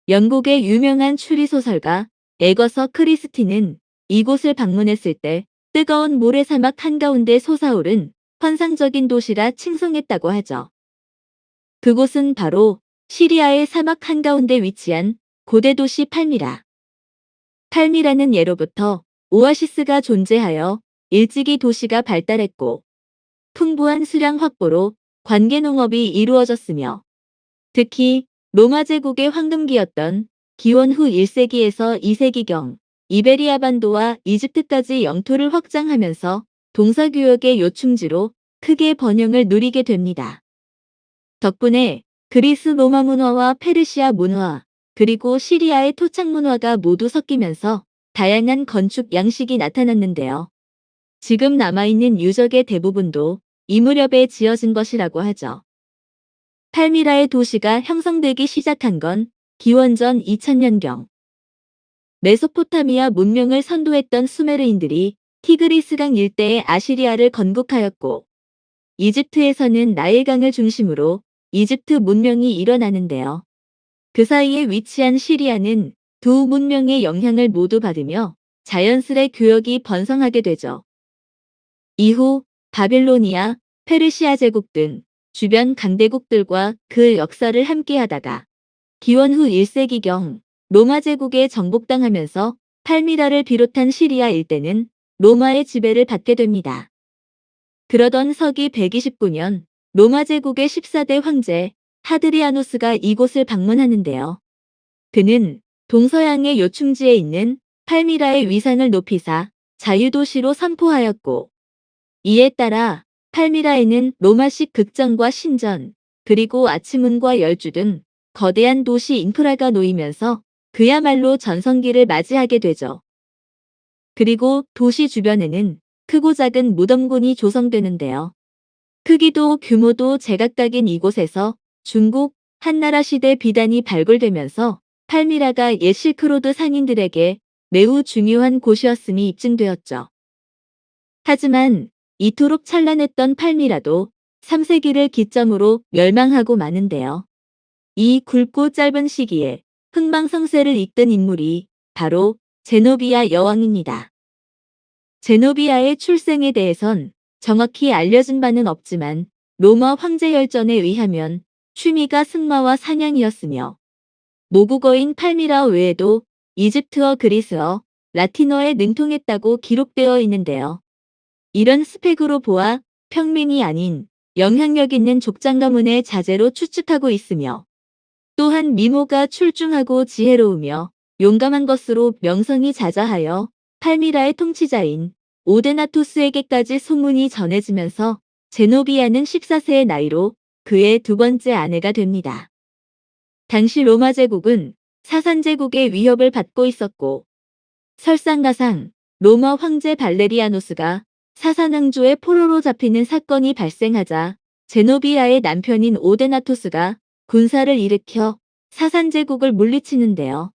영국의 유명한 추리소설가 에거서 크리스티는 이곳을 방문했을 때 뜨거운 모래사막 한가운데 솟아오른 환상적인 도시라 칭송했다고 하죠. 그곳은 바로 시리아의 사막 한가운데 위치한 고대 도시 팔미라. 팔미라는 예로부터 오아시스가 존재하여 일찍이 도시가 발달했고 풍부한 수량 확보로 관계 농업이 이루어졌으며 특히 로마 제국의 황금기였던 기원 후 1세기에서 2세기경 이베리아 반도와 이집트까지 영토를 확장하면서 동서교역의 요충지로 크게 번영을 누리게 됩니다. 덕분에 그리스 로마 문화와 페르시아 문화, 그리고 시리아의 토착 문화가 모두 섞이면서 다양한 건축 양식이 나타났는데요. 지금 남아있는 유적의 대부분도 이 무렵에 지어진 것이라고 하죠. 팔미라의 도시가 형성되기 시작한 건 기원전 2000년경. 메소포타미아 문명을 선도했던 수메르인들이 티그리스강 일대의 아시리아를 건국하였고 이집트에서는 나일강을 중심으로 이집트 문명이 일어나는데요. 그 사이에 위치한 시리아는 두 문명의 영향을 모두 받으며 자연스레 교역이 번성하게 되죠. 이후 바빌로니아, 페르시아 제국 등 주변 강대국들과 그 역사를 함께하다가 기원 후 1세기경 로마 제국에 정복당하면서 팔미라를 비롯한 시리아 일대는 로마의 지배를 받게 됩니다. 그러던 서기 129년 로마 제국의 14대 황제 하드리아누스가 이곳을 방문하는데요. 그는 동서양의 요충지에 있는 팔미라의 위상을 높이사 자유도시로 선포하였고 이에 따라 팔미라에는 로마식 극장과 신전, 그리고 아치문과 열주 등 거대한 도시 인프라가 놓이면서 그야말로 전성기를 맞이하게 되죠. 그리고 도시 주변에는 크고 작은 무덤군이 조성되는데요. 크기도 규모도 제각각인 이곳에서 중국, 한나라 시대 비단이 발굴되면서 팔미라가 옛 실크로드 상인들에게 매우 중요한 곳이었음이 입증되었죠. 하지만 이토록 찬란했던 팔미라도 3세기를 기점으로 멸망하고 마는데요. 이 굵고 짧은 시기에 흥망성쇠를 이끈 인물이 바로 제노비아 여왕입니다. 제노비아의 출생에 대해선 정확히 알려진 바는 없지만 로마 황제 혈전에 의하면 취미가 승마와 사냥이었으며 모국어인 팔미라어 외에도 이집트어, 그리스어, 라틴어에 능통했다고 기록되어 있는데요. 이런 스펙으로 보아 평민이 아닌 영향력 있는 족장 가문의 자제로 추측하고 있으며 또한 미모가 출중하고 지혜로우며 용감한 것으로 명성이 자자하여 팔미라의 통치자인 오데나토스에게까지 소문이 전해지면서 제노비아는 14세의 나이로 그의 두 번째 아내가 됩니다. 당시 로마 제국은 사산 제국의 위협을 받고 있었고 설상가상 로마 황제 발레리아누스가 사산 왕조의 포로로 잡히는 사건이 발생하자 제노비아의 남편인 오데나토스가 군사를 일으켜 사산 제국을 물리치는데요.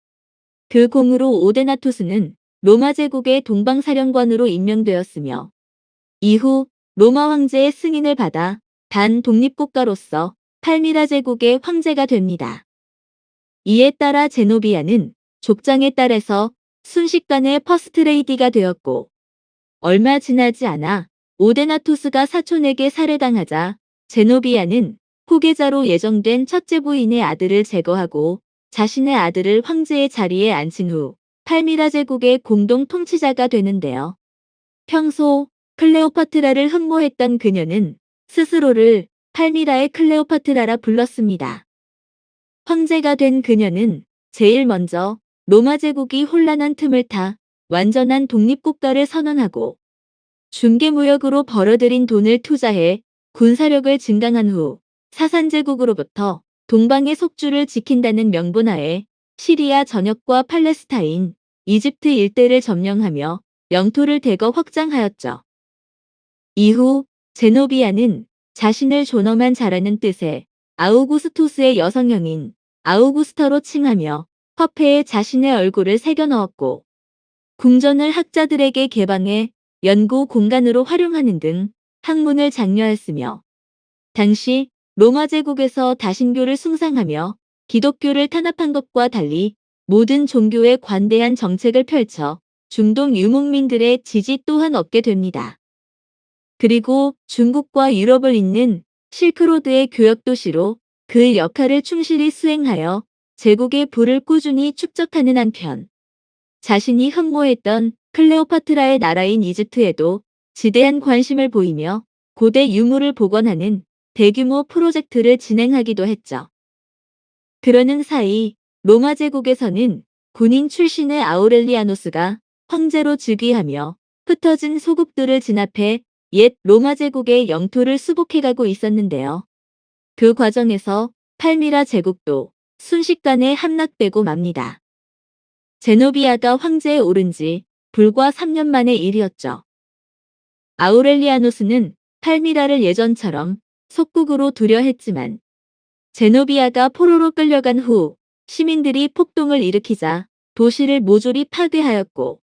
그 공으로 오데나토스는 로마 제국의 동방사령관으로 임명되었으며 이후 로마 황제의 승인을 받아 반독립국가로서 팔미라 제국의 황제가 됩니다. 이에 따라 제노비아는 족장의 딸에서 순식간에 퍼스트레이디가 되었고 얼마 지나지 않아 오데나토스가 사촌에게 살해당하자 제노비아는 후계자로 예정된 첫째 부인의 아들을 제거하고 자신의 아들을 황제의 자리에 앉힌 후 팔미라 제국의 공동 통치자가 되는데요. 평소 클레오파트라를 흠모했던 그녀는 스스로를 팔미라의 클레오파트라라 불렀습니다. 황제가 된 그녀는 제일 먼저 로마 제국이 혼란한 틈을 타 완전한 독립국가를 선언하고 중개무역으로 벌어들인 돈을 투자해 군사력을 증강한 후 사산 제국으로부터 동방의 속주를 지킨다는 명분하에 시리아 전역과 팔레스타인, 이집트 일대를 점령하며 영토를 대거 확장하였죠. 이후 제노비아는 자신을 존엄한 자라는 뜻의 아우구스토스의 여성형인 아우구스타로 칭하며 화폐에 자신의 얼굴을 새겨 넣었고 궁전을 학자들에게 개방해 연구 공간으로 활용하는 등 학문을 장려했으며 당시 로마 제국에서 다신교를 숭상하며 기독교를 탄압한 것과 달리 모든 종교에 관대한 정책을 펼쳐 중동 유목민들의 지지 또한 얻게 됩니다. 그리고 중국과 유럽을 잇는 실크로드의 교역도시로 그 역할을 충실히 수행하여 제국의 부를 꾸준히 축적하는 한편 자신이 흠모했던 클레오파트라의 나라인 이집트에도 지대한 관심을 보이며 고대 유물을 복원하는 대규모 프로젝트를 진행하기도 했죠. 그러는 사이 로마 제국에서는 군인 출신의 아우렐리아노스가 황제로 즉위하며 흩어진 소국들을 진압해 옛 로마 제국의 영토를 수복해가고 있었는데요. 그 과정에서 팔미라 제국도 순식간에 함락되고 맙니다. 제노비아가 황제에 오른 지 불과 3년 만의 일이었죠. 아우렐리아노스는 팔미라를 예전처럼 속국으로 두려 했지만 제노비아가 포로로 끌려간 후 시민들이 폭동을 일으키자 도시를 모조리 파괴하였고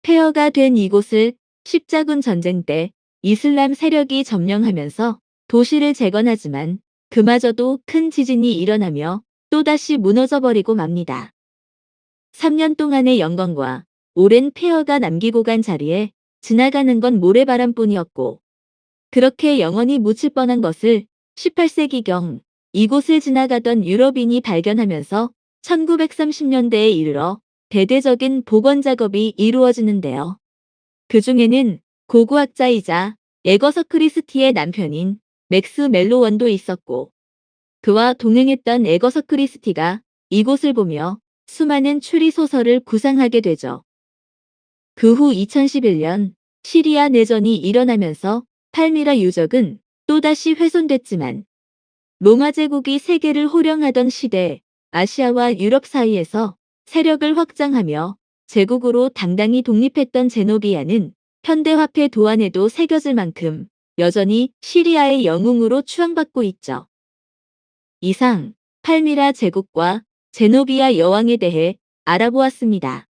폐허가 된 이곳을 십자군 전쟁 때 이슬람 세력이 점령하면서 도시를 재건하지만 그마저도 큰 지진이 일어나며 또다시 무너져버리고 맙니다. 3년 동안의 영광과 오랜 폐허가 남기고 간 자리에 지나가는 건 모래바람뿐이었고 그렇게 영원히 묻힐 뻔한 것을 18세기경 이곳을 지나가던 유럽인이 발견하면서 1930년대에 이르러 대대적인 복원 작업이 이루어지는데요. 그 중에는 고고학자이자 에거서 크리스티의 남편인 맥스 멜로원도 있었고 그와 동행했던 에거서 크리스티가 이곳을 보며 수많은 추리 소설을 구상하게 되죠. 그 후 2011년 시리아 내전이 일어나면서 팔미라 유적은 또다시 훼손됐지만 로마 제국이 세계를 호령하던 시대 아시아와 유럽 사이에서 세력을 확장하며 제국으로 당당히 독립했던 제노비아는 현대화폐 도안에도 새겨질 만큼 여전히 시리아의 영웅으로 추앙받고 있죠. 이상 팔미라 제국과 제노비아 여왕에 대해 알아보았습니다.